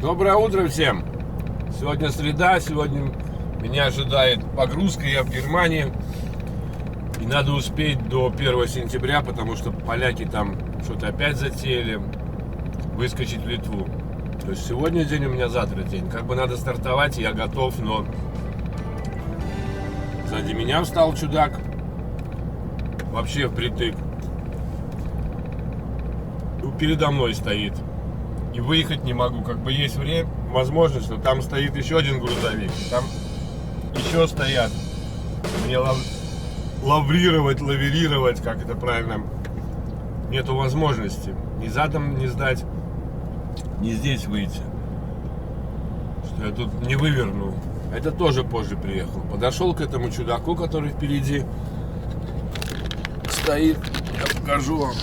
Доброе утро всем! Сегодня среда, сегодня меня ожидает погрузка, я в Германии. И надо успеть до 1 сентября, потому что поляки там что-то опять затеяли, выскочить в Литву. То есть сегодня день, у меня завтра день. Как бы надо стартовать, я готов, но сзади меня встал чудак. Вообще впритык. Передо мной стоит. И выехать не могу. Как бы есть время, возможность, но там стоит еще один грузовик. Там еще стоят. Мне лаврировать, как это правильно, нету возможности. Ни задом не сдать, ни здесь выйти. Что я тут не выверну. Это тоже позже приехал. Подошел к этому чудаку, который впереди стоит. Я покажу вам.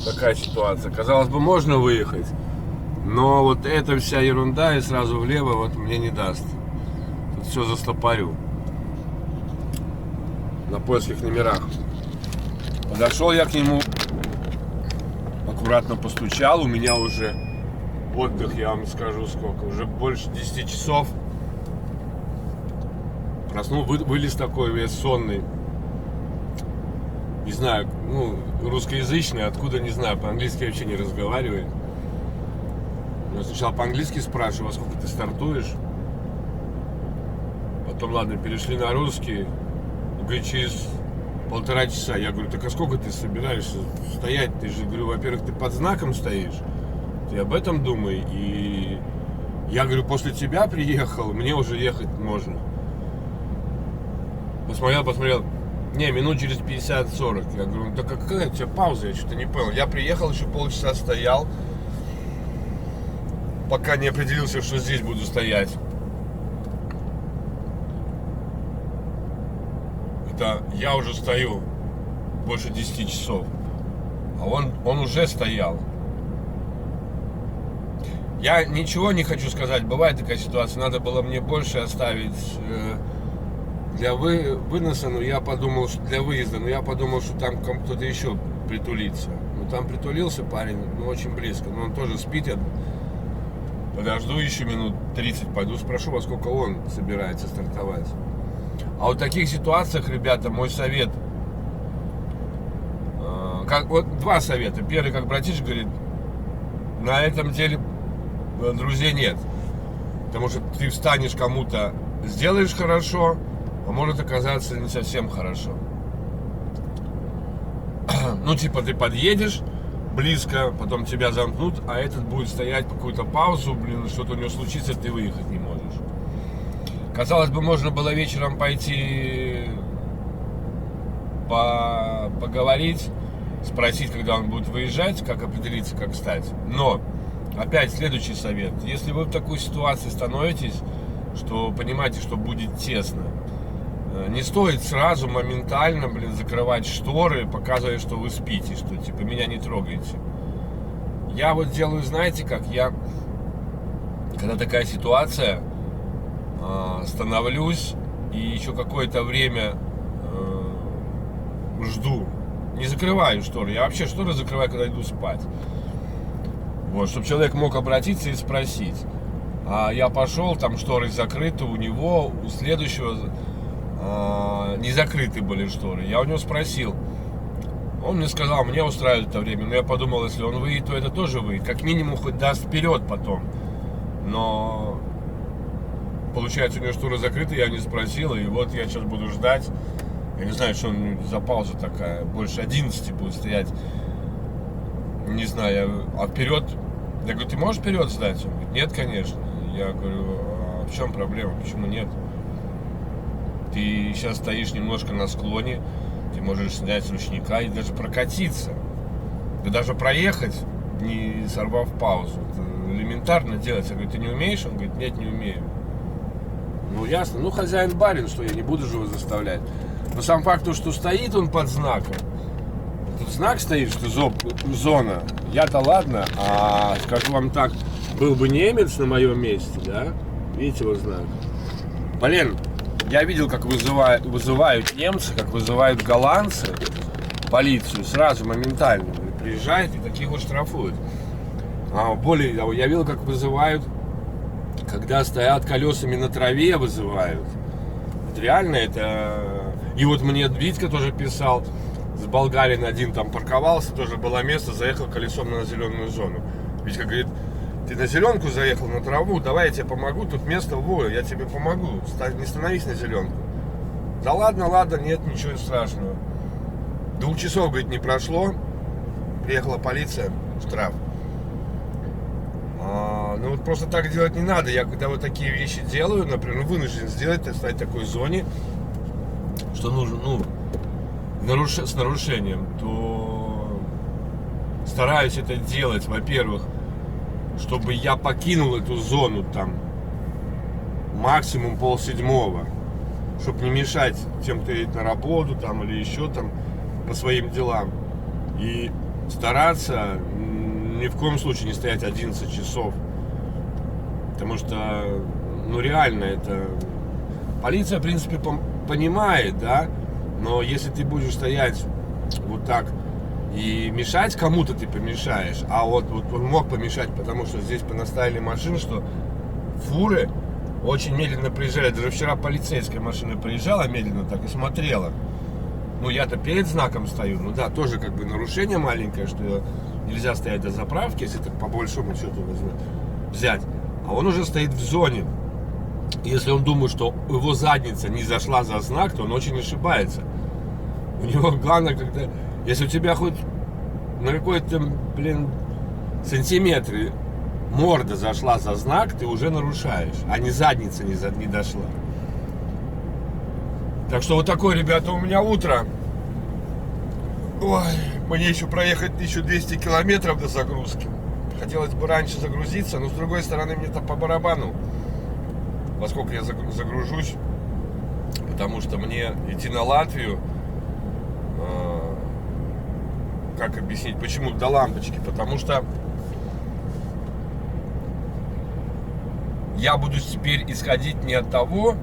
Такая ситуация. Казалось бы, можно выехать, но вот эта вся ерунда и сразу влево вот мне не даст. Тут все застопорю. На польских номерах. Подошел я к нему, аккуратно постучал. У меня уже отдых, я вам скажу сколько, уже больше 10 часов. Проснул, вылез такой весь сонный. Не знаю, русскоязычный, откуда, не знаю, по-английски вообще не разговаривает. Я сначала по-английски спрашиваю, во сколько ты стартуешь. Потом, ладно, перешли на русский. Говорит, через 1,5 часа. Я говорю, так а сколько ты собираешься стоять? Ты же, говорю, во-первых, ты под знаком стоишь. Ты об этом думай. И я говорю, после тебя приехал, мне уже ехать можно. Посмотрел. Не, минут через 50-40. Я говорю, да какая у тебя пауза? Я что-то не понял. Я приехал, еще полчаса стоял, пока не определился, что здесь буду стоять. Это я уже стою больше 10 часов. А он уже стоял. Я ничего не хочу сказать. Бывает такая ситуация. Надо было мне больше оставить для выноса, но я подумал, что для выезда, но я подумал, что там кто-то еще притулится. Ну там притулился парень, очень близко, но он тоже спит. Я подожду еще минут 30, пойду спрошу, во сколько он собирается стартовать. А вот в таких ситуациях, ребята, мой совет, вот два совета. Первый, как братиш говорит, на этом деле друзей нет. Потому что ты встанешь кому-то, сделаешь хорошо, а может оказаться не совсем хорошо. Ну, типа, ты подъедешь близко, потом тебя замкнут, а этот будет стоять какую-то паузу, что-то у него случится, ты выехать не можешь. Казалось бы, можно было вечером пойти поговорить, спросить, когда он будет выезжать, как определиться, как встать. Но, опять, следующий совет. Если вы в такой ситуации становитесь, что понимаете, что будет тесно, не стоит сразу моментально, закрывать шторы, показывая, что вы спите, что типа меня не трогайте. Я вот делаю, знаете как, когда такая ситуация, становлюсь и еще какое-то время жду. Не закрываю шторы. Я вообще шторы закрываю, когда иду спать. Вот, чтобы человек мог обратиться и спросить. А я пошел, там шторы закрыты, у него, у следующего не закрыты были шторы. Я у него спросил. Он мне сказал, мне устраивает это время. Но я подумал, если он выйдет, то это тоже выйдет. Как минимум хоть даст вперед потом. Но получается, у него шторы закрыты, я не спросил. И вот я сейчас буду ждать. Я не знаю, что он за пауза такая. Больше 11 будет стоять. Не знаю, а вперед. Я говорю, ты можешь вперед сдать? Он говорит, нет, конечно. Я говорю, а в чем проблема? Почему нет? Ты сейчас стоишь немножко на склоне, ты можешь снять с ручника и даже прокатиться. Да даже проехать, не сорвав паузу. Это элементарно делать. Я говорю, ты не умеешь? Он говорит, нет, не умею. Ну ясно, ну хозяин барин, что я не буду же его заставлять. Но сам факт, что стоит он под знаком. Тут знак стоит, что зона. Я-то ладно, а скажу вам так, был бы немец на моем месте, да? Видите вот знак? Блин, я видел, как вызывают немцы, как вызывают голландцы полицию сразу, моментально. Приезжает и таких вот штрафуют. Я видел, как вызывают, когда стоят колесами на траве, вызывают. Вот реально это... И вот мне Витька тоже писал, с Болгарин один там парковался, тоже было место, заехал колесом на зеленую зону. Витька говорит, ты на зеленку заехал, на траву, давай я тебе помогу, тут место, я тебе помогу, не становись на зеленку. Да ладно, нет, ничего страшного. 2 часов, говорит, не прошло, приехала полиция, штраф. Ну вот просто так делать не надо. Я когда вот такие вещи делаю, например, вынужден сделать, стать в такой зоне, что нужно, с нарушением, то стараюсь это делать, во-первых, чтобы я покинул эту зону там максимум 6:30, чтобы не мешать тем, кто едет на работу там или еще там по своим делам. И стараться ни в коем случае не стоять 11 часов. Потому что, реально это... Полиция, в принципе, понимает, да? Но если ты будешь стоять вот так и мешать кому-то, ты помешаешь. А вот он мог помешать, потому что здесь понаставили машин, что фуры очень медленно приезжали. Даже вчера полицейская машина приезжала медленно так и смотрела. Я-то перед знаком стою. Тоже как бы нарушение маленькое, что нельзя стоять до заправки, если так по большому счету взять. А он уже стоит в зоне. Если он думает, что его задница не зашла за знак, то он очень ошибается. У него главное, когда... Если у тебя хоть на какой-то, сантиметр морда зашла за знак, ты уже нарушаешь, а не задница не дошла. Так что вот такое, ребята, у меня утро. Ой, мне еще проехать 1200 километров до загрузки. Хотелось бы раньше загрузиться, но с другой стороны мне-то по барабану, во сколько я загружусь, потому что мне идти на Латвию, как объяснить, почему до лампочки, потому что я буду теперь исходить не от того,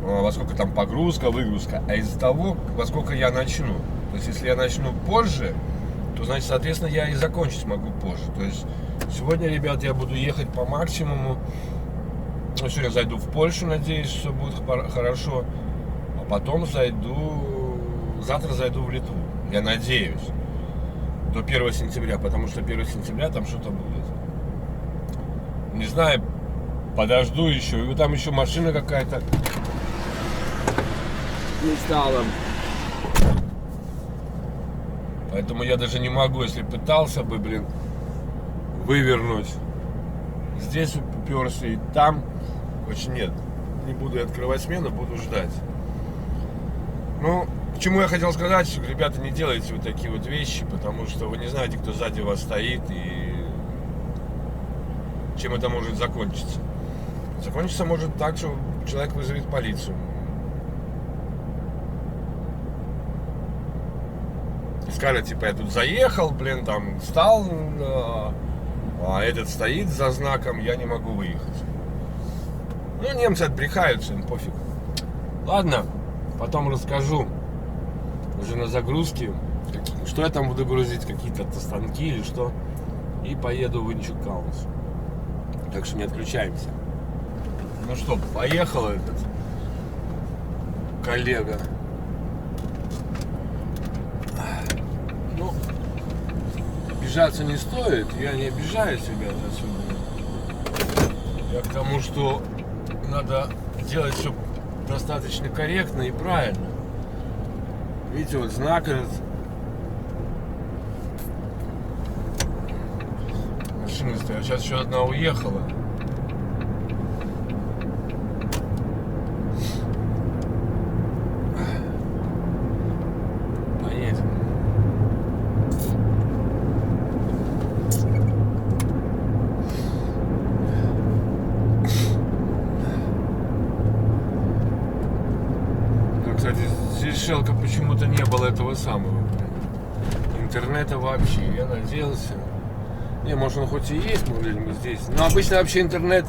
во сколько там погрузка, выгрузка, а из-за того, во сколько я начну. То есть, если я начну позже, то, значит, соответственно, я и закончить могу позже. То есть, сегодня, ребят, я буду ехать по максимуму. Сегодня зайду в Польшу, надеюсь, все будет хорошо. А потом завтра зайду в Литву. Я надеюсь. До 1 сентября, потому что 1 сентября там что-то будет. Не знаю, подожду еще. И там еще машина какая-то не стала. Поэтому я даже не могу, если пытался бы, вывернуть. Здесь уперся и там. Очень нет. Не буду открывать смену, буду ждать. К чему я хотел сказать, что, ребята, не делайте вот такие вот вещи, потому что вы не знаете, кто сзади вас стоит и чем это может закончиться. Закончиться может так, что человек вызовет полицию. Скажет, типа, я тут заехал, там встал, а этот стоит за знаком, я не могу выехать. Немцы отбрехаются, им пофиг. Ладно, потом расскажу уже на загрузке, что я там буду грузить, какие-то станки или что. И поеду в Инчукаунс. Так что не отключаемся. Что, поехал этот коллега. Обижаться не стоит, я не обижаюсь, ребята, особенно. Я к тому, что надо делать все достаточно корректно и правильно. Видите, вот знак этот. Машина стоит. Сейчас еще одна уехала. Поедем. Кстати, здесь Шелка почему-то не было этого самого интернета вообще. Я надеялся. Может он хоть и есть, где-нибудь здесь. Но обычно вообще интернет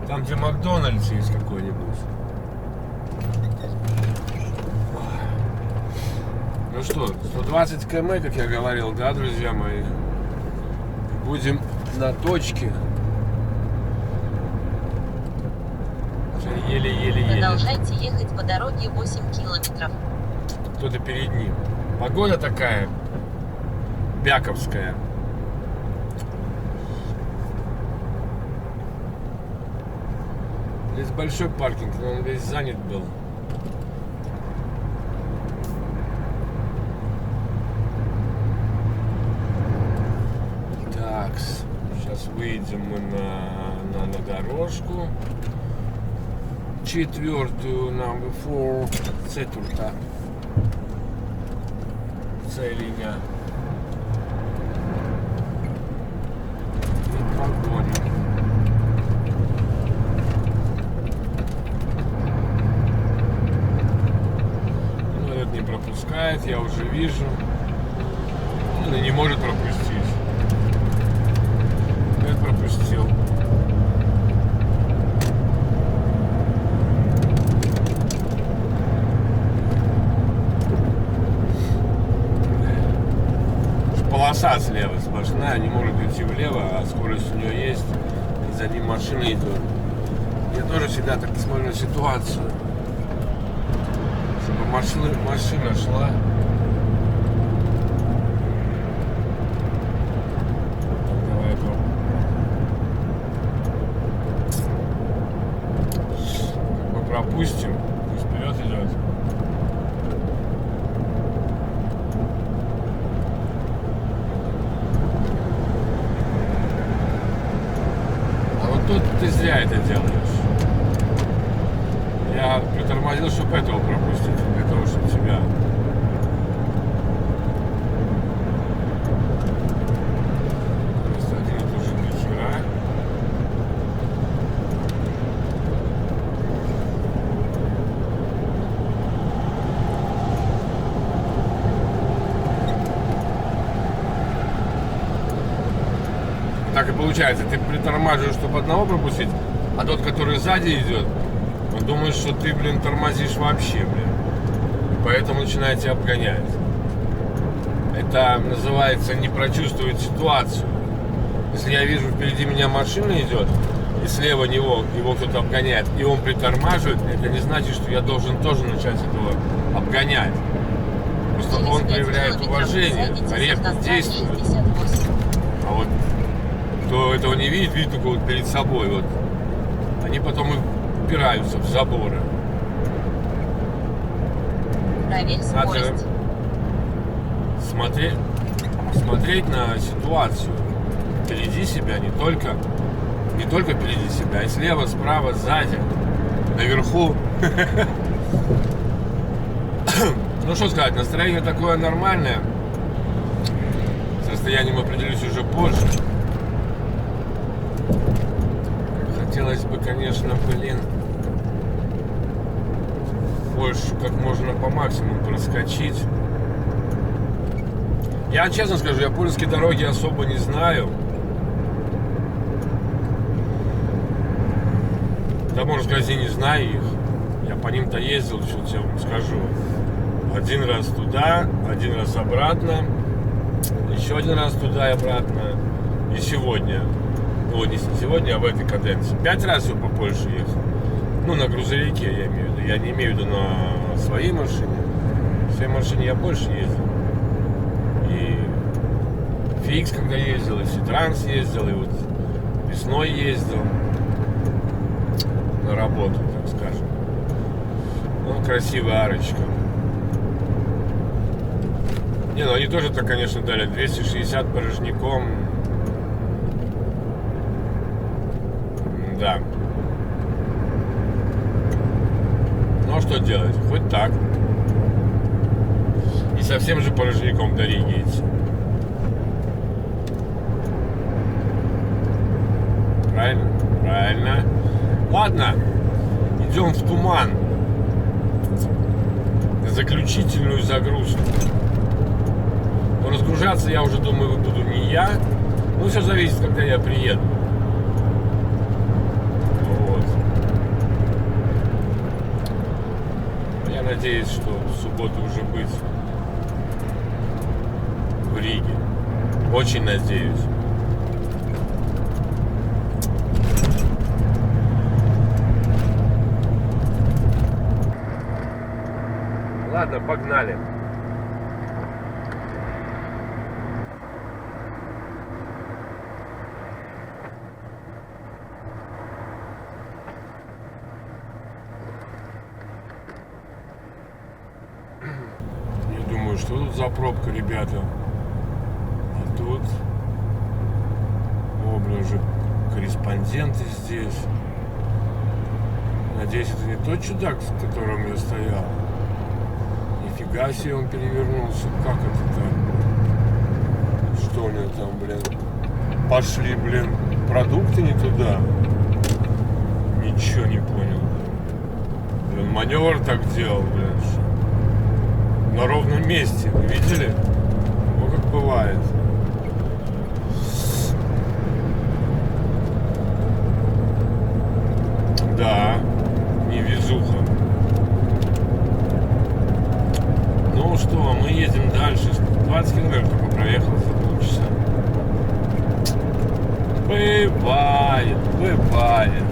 там, где Макдональдс есть какой-нибудь. Что, 120 км, как я говорил, да, друзья мои? Будем на точке. Еле-еле-еле. Продолжайте ехать по дороге 8 километров. Кто-то перед ним. Погода такая бяковская. Здесь большой паркинг, но он весь занят был. Так, сейчас выйдем мы на дорожку. Четвертую, number 4, четвертая. Целиня. И погоня. Ну, этот не пропускает, я уже вижу. Он и не может пропустить. Этот пропустил. Полоса слева сплошная, не может идти влево, а скорость у нее есть, и за ним машины идут. Я тоже всегда так смотрю на ситуацию, чтобы машина шла. Давай как бы пропустим, пусть вперед идет. Тут ты зря это делаешь. Я притормозил, чтобы этого пропустить, для того, чтобы тебя. Просто один и тот же нихера. Так и получается, ты притормаживаешь, чтобы одного пропустить, а тот, который сзади идет, он думает, что ты, тормозишь вообще, И поэтому начинает тебя обгонять. Это называется не прочувствовать ситуацию. Если я вижу, впереди меня машина идет, и слева него его кто-то обгоняет, и он притормаживает, это не значит, что я должен тоже начать этого обгонять. Просто он проявляет уважение, корректно действует. А вот кто этого не видит, видит только вот перед собой. Вот. Они потом и упираются в заборы. Проверь скорость. Смотреть на ситуацию. Впереди себя, не только впереди себя, и слева, справа, сзади, наверху. Ну что сказать, настроение такое нормальное. С расстоянием определюсь уже позже. Хотелось бы, конечно, больше, как можно по максимуму проскочить. Я честно скажу, я польские дороги особо не знаю. Да, можно сказать, я не знаю их. Я по ним-то ездил, что я вам скажу. Один раз туда, один раз обратно. Еще один раз туда и обратно. И сегодня. Ну, не сегодня, а в этой каденции. 5 раз я по Польше ехал. Ну, на грузовике я имею в виду. Я не имею в виду на своей машине. В своей машине я больше ездил. И Фикс, когда ездил, и Ситранс ездил, и вот весной ездил. На работу, так скажем. Ну, красивая арочка. Не, ну они тоже-то, конечно, дали 260 порожняком. Да. Ну а что делать? Хоть так. И совсем же порожняком до Риги идти. Правильно? Правильно. Ладно. Идем в туман. Заключительную загрузку. Но разгружаться, я уже думаю, буду не я. Ну, все зависит, когда я приеду. Вот. Я надеюсь, что в субботу уже быть в Риге. Очень надеюсь. Ладно, погнали. Я думаю, что тут за пробка, ребята? А тут... О, блин, уже корреспонденты здесь. Надеюсь, это не тот чудак, с которым я стоял. Нифига себе, он перевернулся. Как это так? Что у него там, блин? Пошли, блин, продукты не туда. Ничего не понял. Блин, маневр так делал, блин. На ровном месте. Вы видели? Ну, как бывает. Да, невезуха. Ну что, мы едем дальше. 20 километров только проехал за полчаса. Бывает, бывает.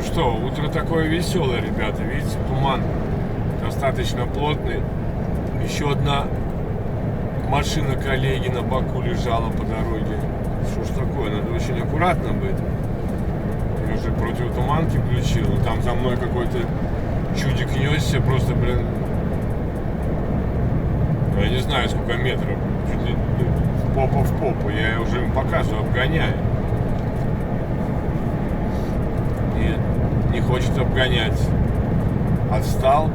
Что, утро такое веселое, ребята. Видите, туман достаточно плотный. Еще одна машина коллеги на боку лежала по дороге. Что ж такое, надо очень аккуратно быть. Я уже противотуманки включил. Но там за мной какой-то чудик несся. Просто, блин, я не знаю, сколько метров. Чуть ли попа в попу. Я уже им показываю, обгоняю. Не хочет обгонять. Отстал.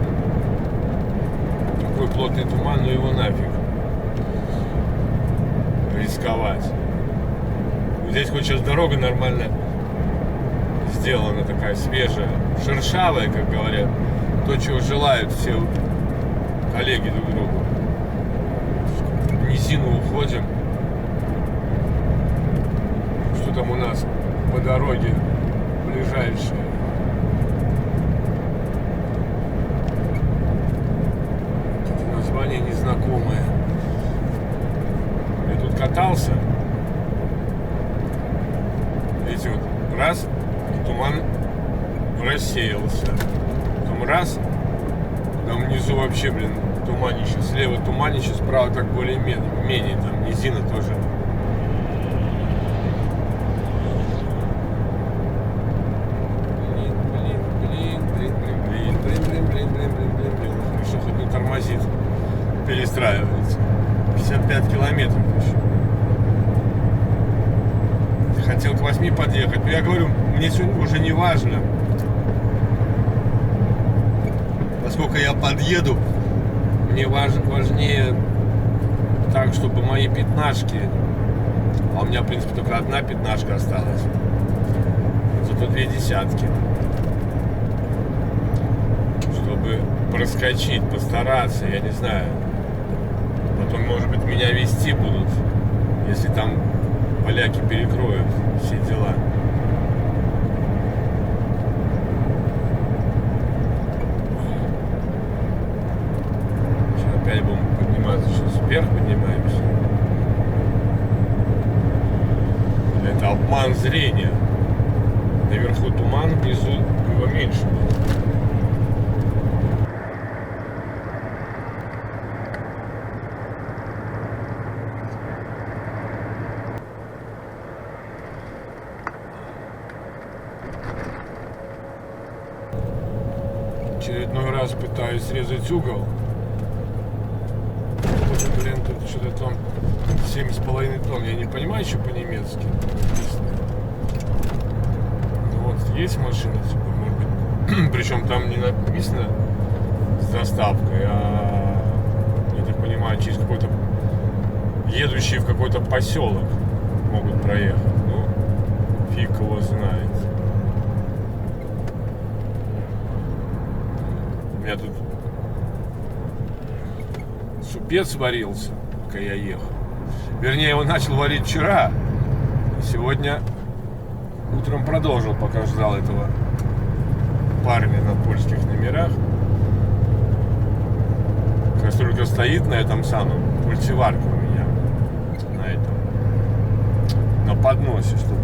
Такой плотный туман, ну его нафиг. Рисковать. Здесь хоть сейчас дорога нормально сделана, такая свежая, шершавая, как говорят. То, чего желают все коллеги друг другу. В низину уходим. Что там у нас по дороге ближайшее? Название незнакомое. Я тут катался. Видите, вот раз, и туман рассеялся. Потом раз, там внизу вообще, блин, туманище. Слева туманище, справа так более-менее, там низина тоже. Хорошо, хоть не тормозит. Перестраивается. 55 километров еще. Хотел к 8 подъехать, но я говорю, мне сегодня уже не важно, насколько я подъеду. Мне важнее так, чтобы мои пятнашки, а у меня, в принципе, только одна пятнашка осталась, зато 2 десятки, чтобы проскочить, постараться, я не знаю. Потом, может быть, меня везти будут, если там поляки перекроют все дела. Сейчас опять будем подниматься, сейчас вверх поднимаемся. Это обман зрения. Наверху туман, внизу его меньше. Очередной раз пытаюсь срезать угол. Вот, блин, тут что-то там 7,5 тонн. Я не понимаю еще по-немецки. Ну, вот есть машина, типа, может быть. Причем там не написано с доставкой, а, я так понимаю, через какой-то едущий в какой-то поселок могут проехать. Ну, фиг его знает. У меня тут супец варился, пока я ехал. Вернее, его начал варить вчера. Сегодня утром продолжил, пока ждал этого парня на польских номерах. Кастрюлька стоит на этом самом, мультиварка у меня. На этом. На подносе, чтобы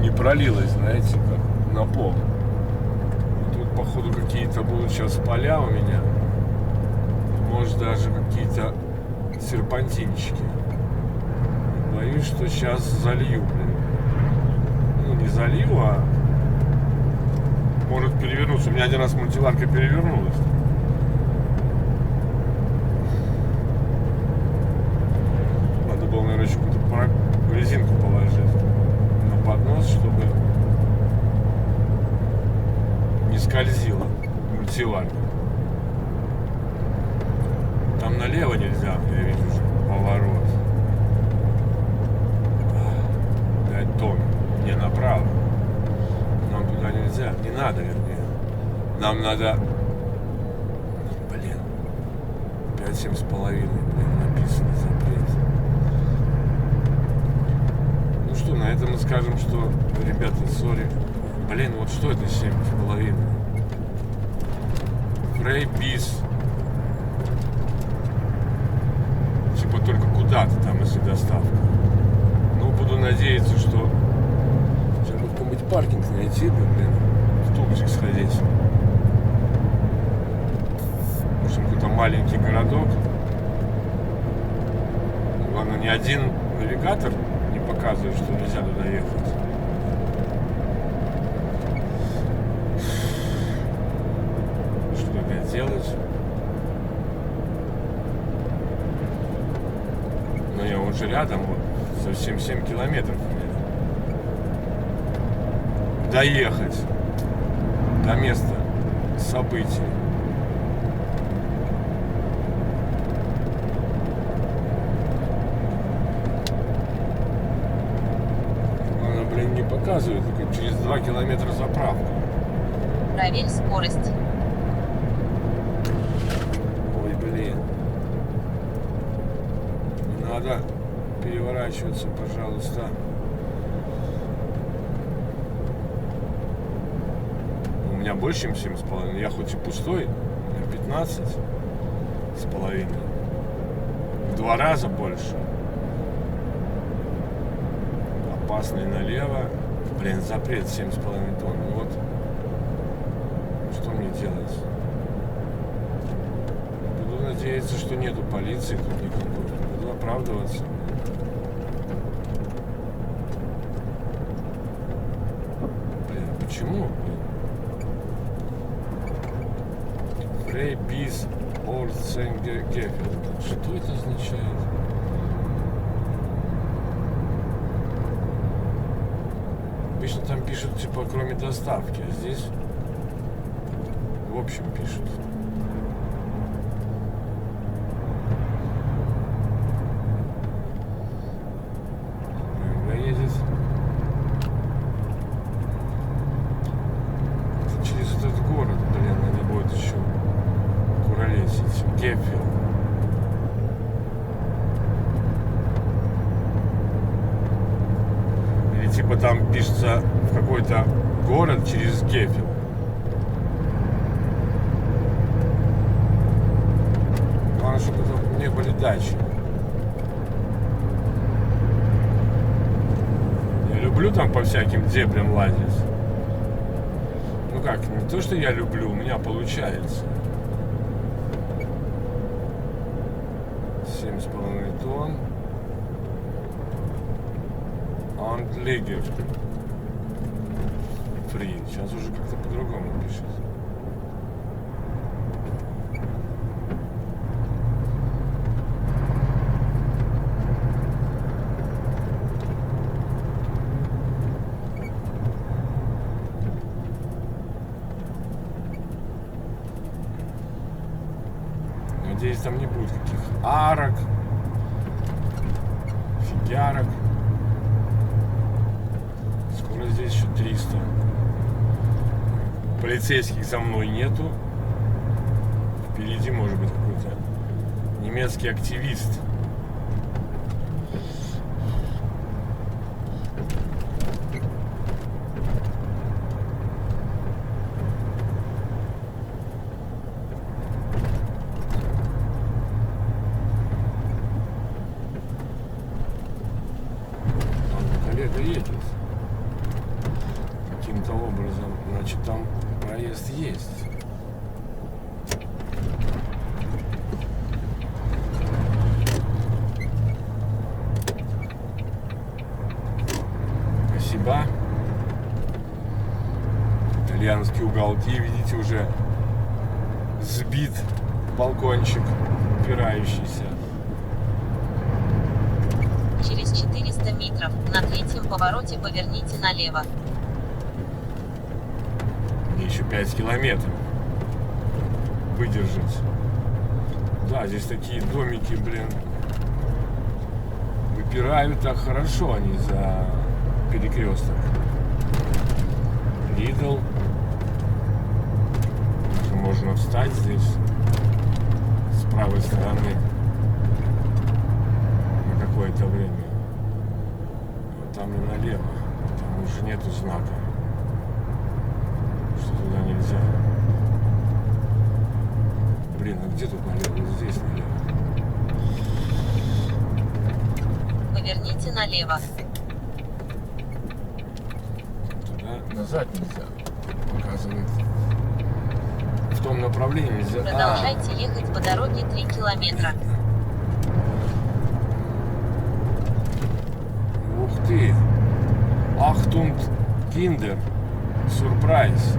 не пролилось, знаете, как на пол. Тут, походу, какие-то будут сейчас поля у меня. Может, даже какие-то серпантинчики. Боюсь, что сейчас залью, блин. Ну, не залью, а может перевернуться. У меня один раз мультиварка перевернулась. Надо было, наверное, еще какую-то резинку положить на поднос, чтобы не скользила мультиварка. Там налево нельзя, я вижу уже поворот. 5 тонн. Не, направо. Нам туда нельзя. Не надо, вернее. Нам надо... Блин. 5,7,5. Блин, написано запрет. Ну что, на этом мы скажем, что... Ребята, сори. Блин, вот что это 7,5? Фрей бис. Типа только куда-то там, если доставка. Ну, буду надеяться, что сейчас бы какой-нибудь паркинг найти, да, блин, в тупчик сходить. В общем, какой-то маленький городок. Главное, ни один навигатор не показывает, что нельзя туда ехать. Что опять делать? Ну, я вот же рядом, вот, совсем 7 километров мне. Доехать до места событий. Она, блин, не показывает, только через 2 километра заправка. Проверь скорость. Ой, блин. Не надо переворачиваться, пожалуйста. У меня больше, чем 7,5. Я хоть и пустой, у меня 15,5. В 2 раза больше. Опасный налево. Блин, запрет 7,5 тонн. Ну вот. Что мне делать? Буду надеяться, что нету полиции тут никакой. Буду оправдываться. Блин, почему? Фрей бис Орценгефер. Что это означает? Обычно там пишут, типа, кроме доставки, а здесь в общем пишут. Едет через этот город, блин, надо будет еще куролесить. Геффел. Или типа там пишется в какой-то город через Геффел. Главное, чтобы это не были дачи. Люблю там по всяким дебрям лазить. Ну как, не то, что я люблю, у меня получается. 7,5 тонн. Антлигер. Фри. Сейчас уже как-то по-другому пишет. Надеюсь, там не будет каких арок, фигярок. Скоро здесь еще 300. Полицейских за мной нету. Впереди может быть какой-то немецкий активист. телега едет. Каким-то образом, значит, там проезд есть. Спасибо. Итальянские уголки, видите, уже сбит балкончик упирающийся. Через 400 метров на третьем повороте поверните налево. Мне еще 5 километров выдержать. Да, здесь такие домики, блин, выпирают так хорошо они за перекресток. Lidl. Даже можно встать здесь с правой стороны на какое-то время. Но там и налево. Там уже нету знака, что туда нельзя. Блин, а где тут налево? Вот здесь налево. Поверните налево. Туда назад нельзя. Показывает. В том направлении нельзя. Продолжайте ехать по дороге 3 километра. Ух ты! Achtung, Kinder! Сюрприз!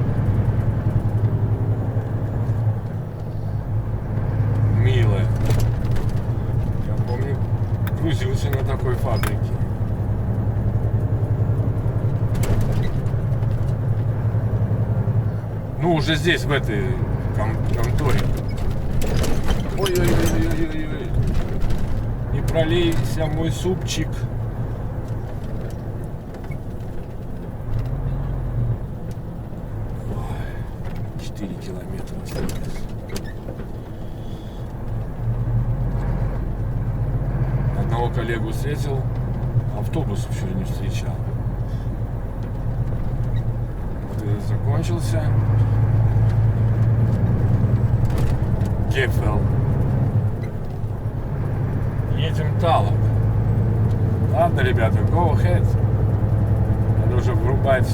Милая. Я помню, грузился на такой фабрике. Ну, уже здесь, в этой конторе. Ой-ой-ой-ой-ой-ой. Не пролейся мой супчик. Ой, 4 километра осталось. Одного коллегу встретил, автобус еще не встречал. Вот и закончился. Гефел. Едем Талок. Ладно, ребята, go ahead. Надо уже врубать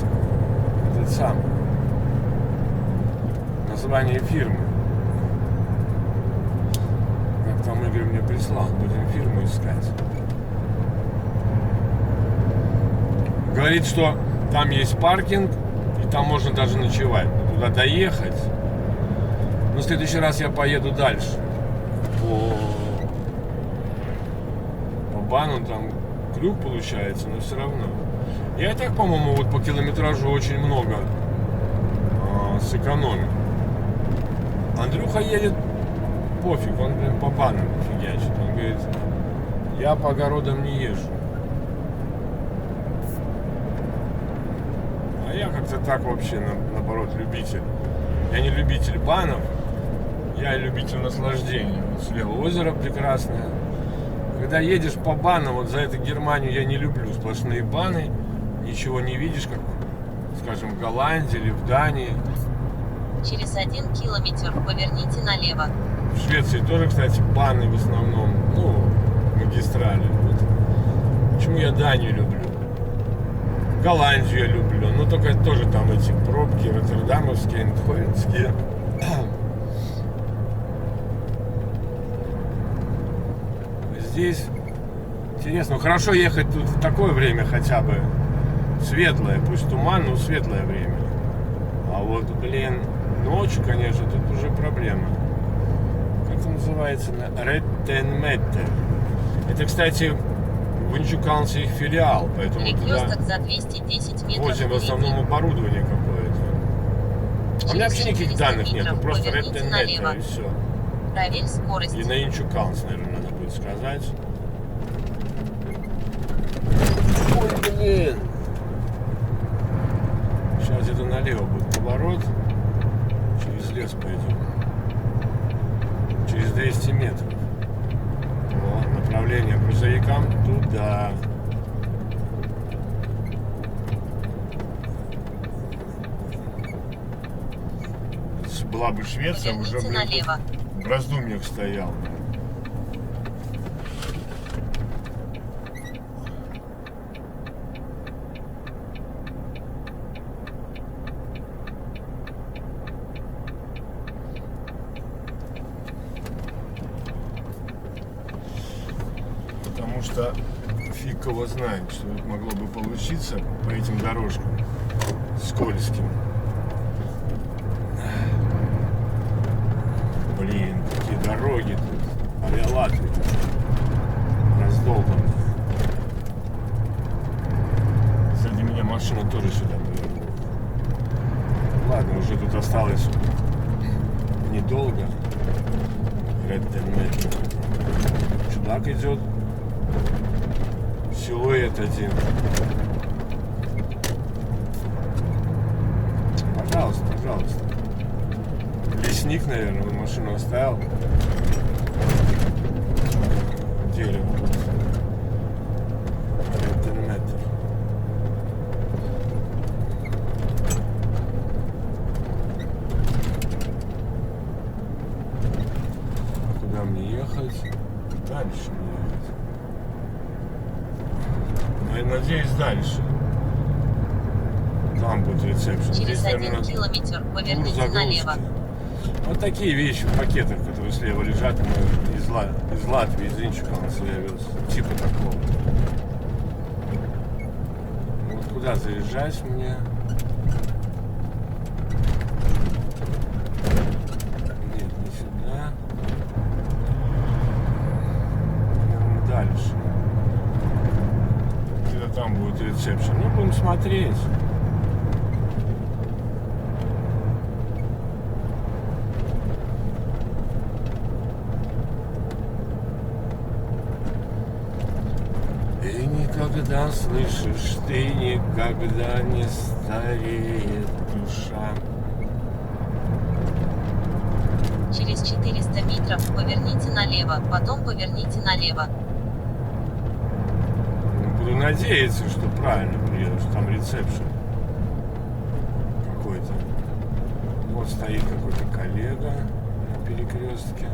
этот сам название фирмы. Как там Игорь мне прислал. Будем фирму искать. Говорит, что там есть паркинг, и там можно даже ночевать. Туда доехать. Но в следующий раз я поеду дальше. По бану там крюк получается, но все равно. Я и так, по-моему, вот по километражу очень много сэкономил. Андрюха едет пофиг, он, блин, по банам фигачит. Он говорит, я по огородам не езжу. А я как-то так вообще, наоборот, любитель. Я не любитель банов, я любитель наслаждения. Вот слева озеро прекрасное. Когда едешь по банам, вот за эту Германию я не люблю. Сплошные баны, ничего не видишь, как, скажем, в Голландии или в Дании. Через 1 километр поверните налево. В Швеции тоже, кстати, баны в основном, ну, магистрали. Вот. Почему я Данию люблю? Голландию я люблю, но только тоже там эти пробки роттердамовские, эндховенские. Здесь интересно, ну, хорошо ехать тут в такое время хотя бы светлое, пусть туман, но светлое время. А вот, блин, ночью, конечно, тут уже проблема. Как это называется? Ретtenmetter. Это, кстати, в Инчукалнсе их филиал, поэтому Перекресток туда за 210 метров. возим в основном впереди. оборудование какое-то. А у меня вообще никаких данных нету, просто Ретtenmetter и все. Проверь скорость. И на Инчукалнс, наверное, надо будет сказать. Ой, блин! Сейчас где-то налево будет поворот. Через лес пойдем. Через 200 метров. Вот, направление грузовикам туда. Была бы Швеция, уже Поверните бы налево. в раздумьях стоял. что фиг его знает, что это могло бы получиться по этим дорожкам скользким. Блин, какие дороги тут. Авиалаты. Раздолбаны. Сзади меня машина тоже сюда повернула. Ладно, уже тут осталось недолго. Чудак идет. Силуэт один. Пожалуйста, пожалуйста. Лесник, наверное, он машину оставил. Дерево тут. Метр. Куда мне ехать? Дальше мне ехать. Я надеюсь, дальше. Там будет рецепшн. Через Здесь, 1 наверное, километр поверните загрузки. налево. Вот такие вещи в пакетах, которые слева лежат, мы из Латвии, из Инчуканса я вез. Типа такого. Вот куда заезжать мне? Нет, не сюда. Наверное, дальше. Где-то там будет рецепшн. Ну, будем смотреть. Ты никогда слышишь, ты никогда не стареет душа. Через 400 метров поверните налево, потом поверните налево. Буду надеяться, что правильно приеду, что там рецепшн какой-то. Вот стоит какой-то коллега на перекрестке.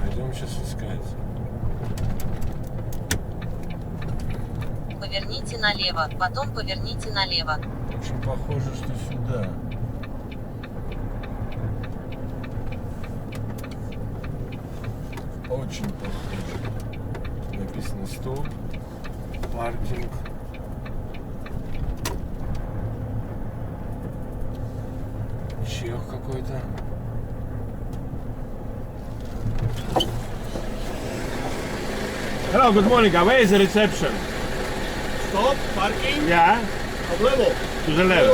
Пойдем сейчас искать. Поверните налево, потом поверните налево. Очень похоже, что сюда. Очень похоже. Написано стоп, паркинг. Чех какой-то. Hello, good morning. Where is the reception? Stop, parking, Yeah, a huevo. to the left.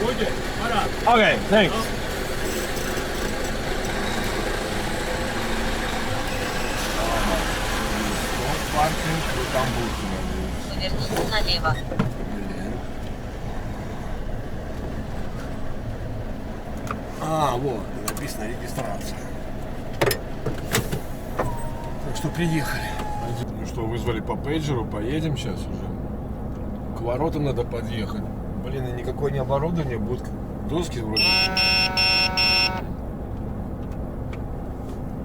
Oye, para. Okay, thanks. Стоп, паркинг, вот там будет. Поверните налево. Блин. А, вот, написано регистрация. Так что приехали. Ну что, вызвали по пейджеру, поедем сейчас уже. К воротам надо подъехать. Блин, и никакое не оборудование, будут доски вроде.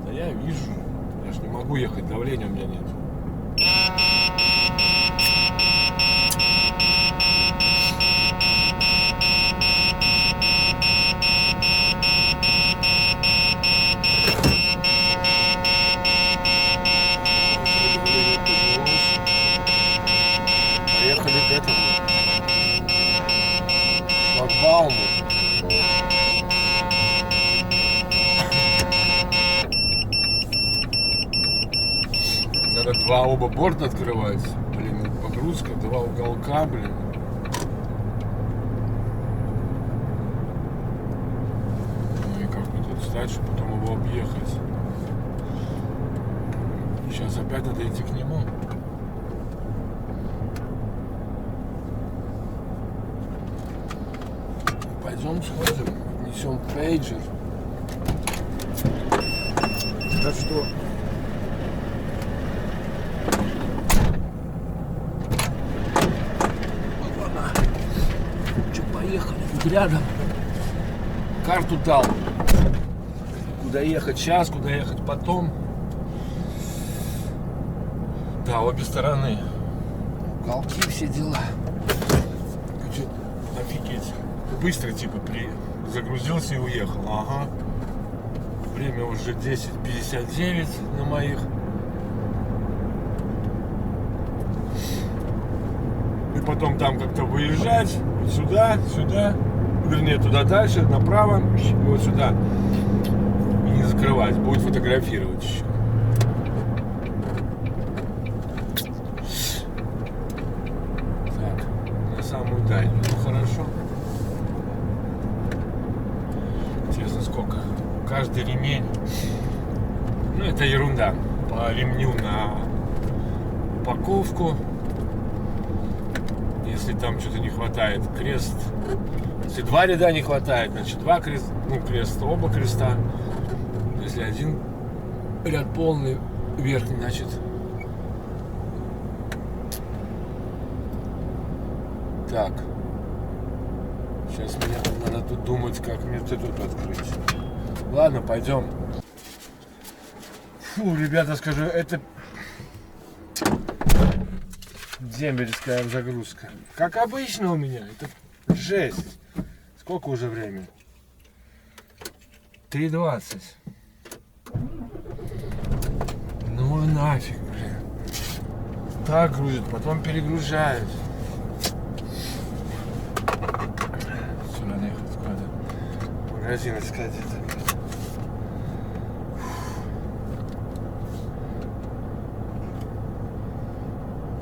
Да я вижу. Я ж не могу ехать, давления у меня нет. Поехали к этому шлагбауму. Надо оба борта открывать. Блин, погрузка, два уголка, блин. Ну и как мне тут встать, чтобы потом его объехать. Сейчас опять надо идти к нему. Пойдем сходим, отнесем пейджер. Так что поехали, тут рядом. Карту дал. Куда ехать сейчас, куда ехать потом. Да, обе стороны. Уголки, все дела. Офигеть. Быстро типа загрузился и уехал. Ага. Время уже 10:59 на моих. И потом там как-то выезжать. Вот сюда, сюда. Вернее, туда дальше, направо. И вот сюда. И не закрывать. Будет фотографировать еще. Так, на самую дальнюю. Ну хорошо. Интересно, сколько? Каждый ремень. Ну, это ерунда. По ремню на упаковку. Если там что-то не хватает, крест. Если 2 ряда не хватает, значит 2 креста, ну, крест, оба креста. Если один ряд полный, верхний, значит. Так. Сейчас мне надо тут думать, как мне тут открыть. Ладно, пойдем. Фу, ребята, скажу, это дембельская загрузка. Как обычно у меня. Это жесть. Сколько уже времени? 3:20. Ну нафиг, блин. Так грузит, потом перегружают. Все, надо ехать куда-то. Магазин искать где-то.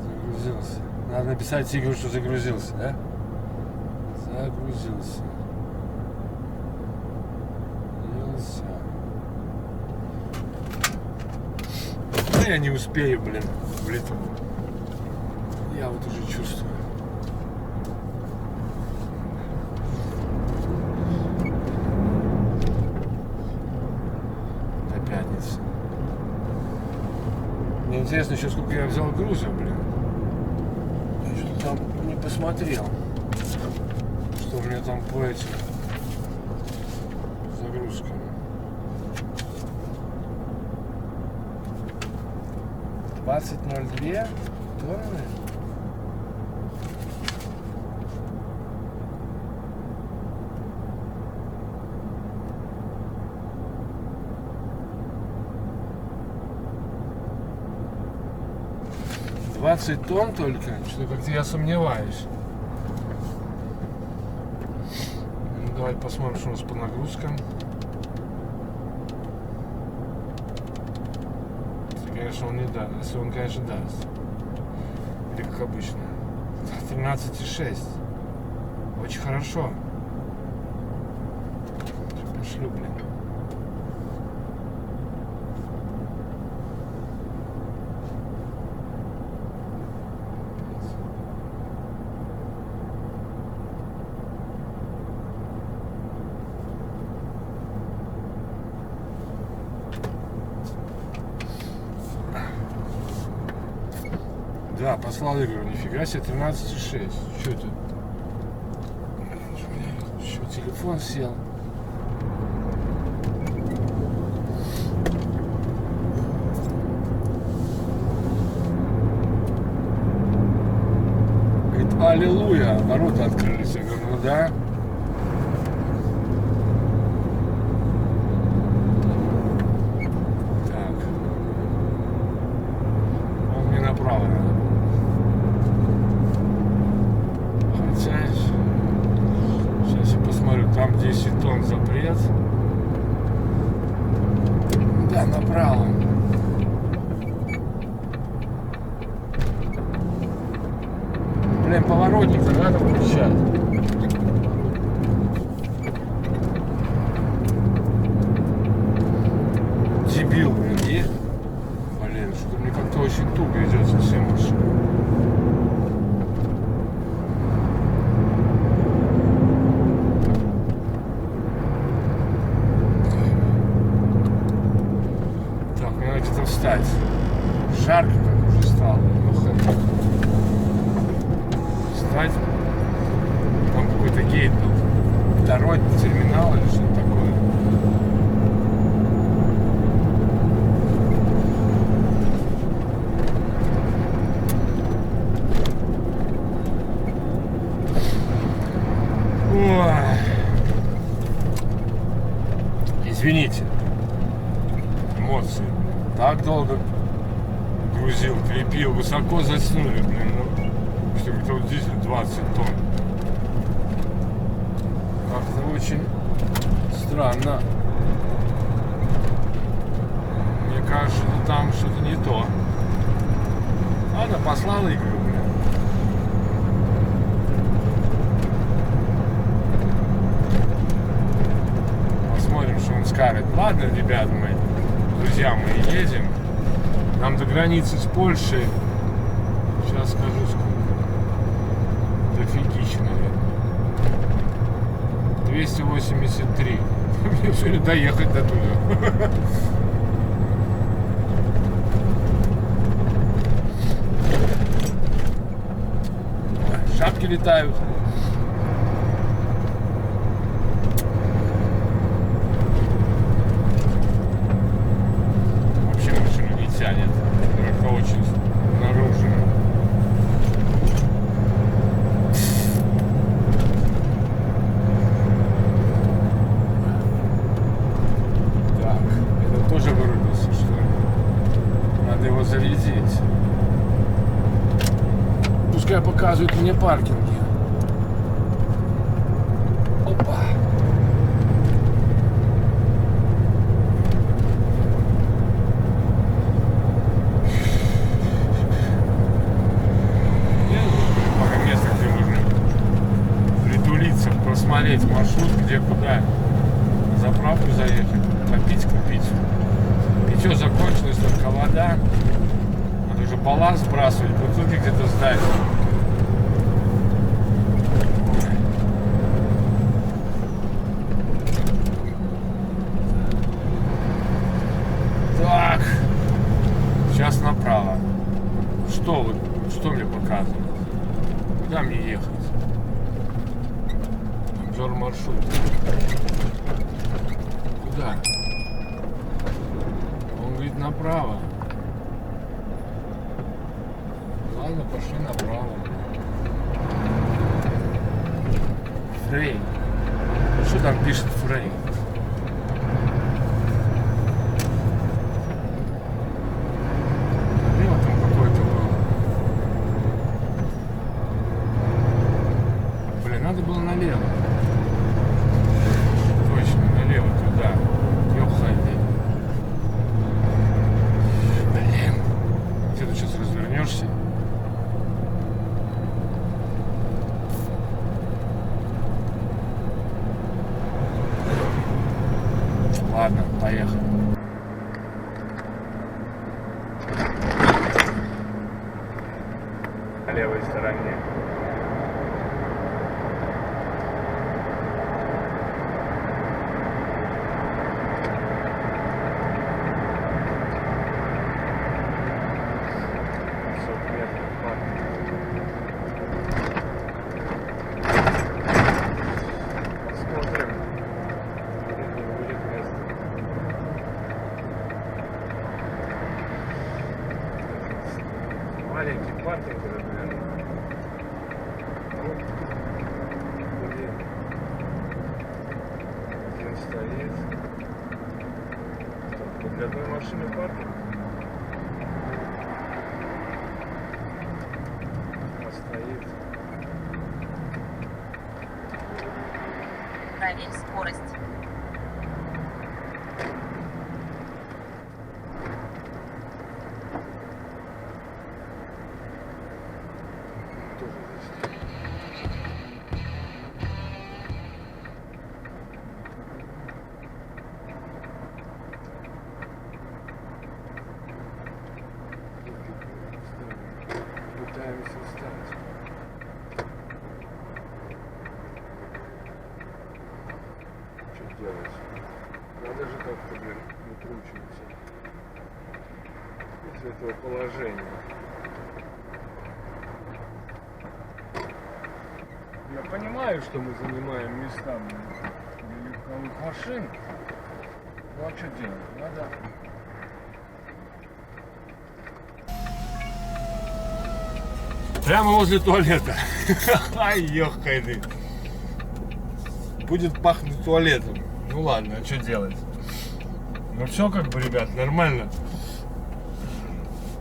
Загрузился. Надо написать Игорю, что загрузился, да? Загрузился. Загрузился. Да я не успею, блин, в Литву. Я вот уже чувствую. До пятницы. Мне интересно еще, сколько я взял груза, блин. Я что-то там не посмотрел. Что у меня там по этим загрузкам. 20,02 тонны. $20 тонн только? Что-то как-то я сомневаюсь. Ну, давай посмотрим, что у нас по нагрузкам. Если, конечно, он не даст. Если он, конечно, даст. Или как обычно. 13,6. Очень хорошо. Пошлю, блин. Да, послал Игорю, нифига себе, 13,6. Что это? Еще телефон сел. Говорит, аллилуйя, ворота открылись. Я говорю, ну да. Так. Он мне направо надо. Сейчас я посмотрю, там 10 тонн запрет. Да, направо. Блин, поворотник-то надо включать. Дебил, блин, и? Блин, что-то мне как-то очень туго идет совсем машина. Встать. Жарко как уже стало. Встать. Там какой-то гейт был. Второй терминал или что-то такое. Ой. Извините. эмоции. Так долго грузил, крепил, высоко заснули, блин. Ну, что где вот дизель 20 тонн. Как-то очень странно. Мне кажется, что там что-то не то. Ладно, послал Игорю, блин. Посмотрим, что он скажет. Ладно, ребят, мы, друзья мои, едем. Нам до границы с Польшей. Сейчас скажу, сколько. Дофигища, наверное. 283. Мне все ли доехать до туда. Шапки летают. Вообще машину не тянет. Только очень нагружена. Так, это тоже вырубился, что ли? Надо его зарядить. Пускай показывают мне паркинги. Опа. Пока место, где можно притулиться, просмотреть маршрут, где куда. На заправку заехать, попить, купить. Питье закончилось, только вода. Надо уже балласт сбрасывать, бутылки где-то сдать. Так, сейчас направо. Что вот, что мне показывает? Куда мне ехать? Обзор маршрута. Куда? Он говорит направо. Ладно, пошли направо. Фрей. Что там пишет Фрей? Налево там какой-то был. Блин, надо было налево. Точно, налево туда. Ёхай. Блин. Где ты сейчас развернешься? Ладно, поехали. На левой стороне. Маленький паркинг, например. Блин. Один стоит. Так, для одной машины паркинг. А стоит. Проверь скорость. Пытаемся встать. Что делать? Надо же как-то, блин, выкручиваться из этого положения. Я понимаю, что мы занимаем места для легковых машин. Ну а что делать? Надо. Прямо возле туалета. Ай, ёхай. Будет пахнуть туалетом. Ну ладно, а что делать? Ну все как бы, ребят, нормально.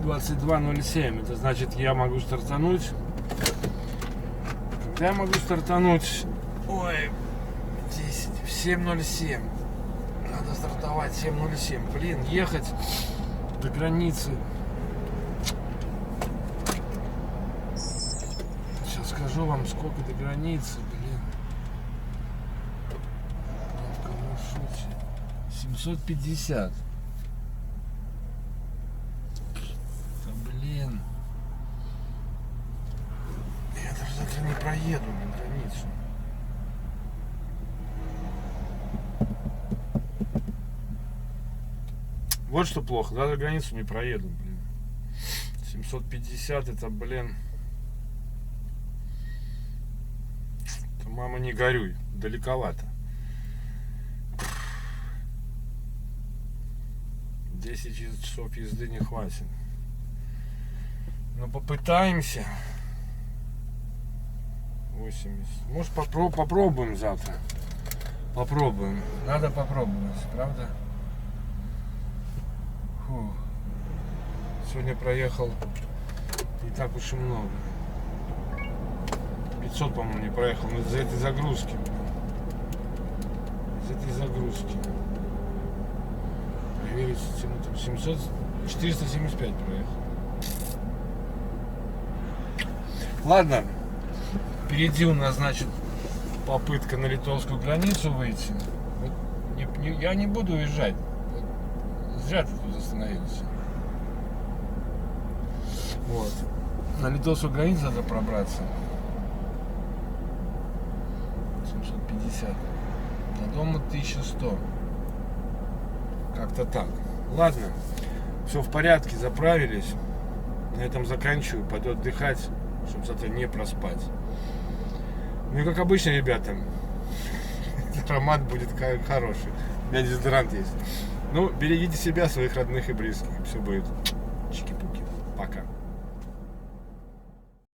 22:07, это значит, я могу стартануть. Когда я могу стартануть? Ой, 10, в 7:07. Надо стартовать 7:07. Блин, ехать до границы. Сейчас скажу вам, сколько до границы, блин. В маршруте 750. Да блин. Я даже завтра не проеду на границу. Вот что плохо, даже границу не проеду, блин. 750 это, блин. Это, мама, не горюй, далековато. 10 часов езды не хватит. Но попытаемся. 80. Может попробуем завтра. Попробуем. Надо попробовать, правда? Фу. Сегодня проехал не так уж и много. 500, по-моему, не проехал. Но из-за этой загрузки. Из этой загрузки. Проверить 700, 475 проехал. Ладно. Впереди у нас, значит, попытка на литовскую границу выйти. Вот я не буду уезжать. Вот. Зря ты тут остановился. Вот. На литовскую границу надо пробраться. 750. До дома 1100. Как-то так. Ладно. Все в порядке, заправились. На этом заканчиваю. Пойду отдыхать, чтобы завтра не проспать. Ну и как обычно, ребята, аромат будет хороший. У меня дезодорант есть. Ну, берегите себя, своих родных и близких. Все будет.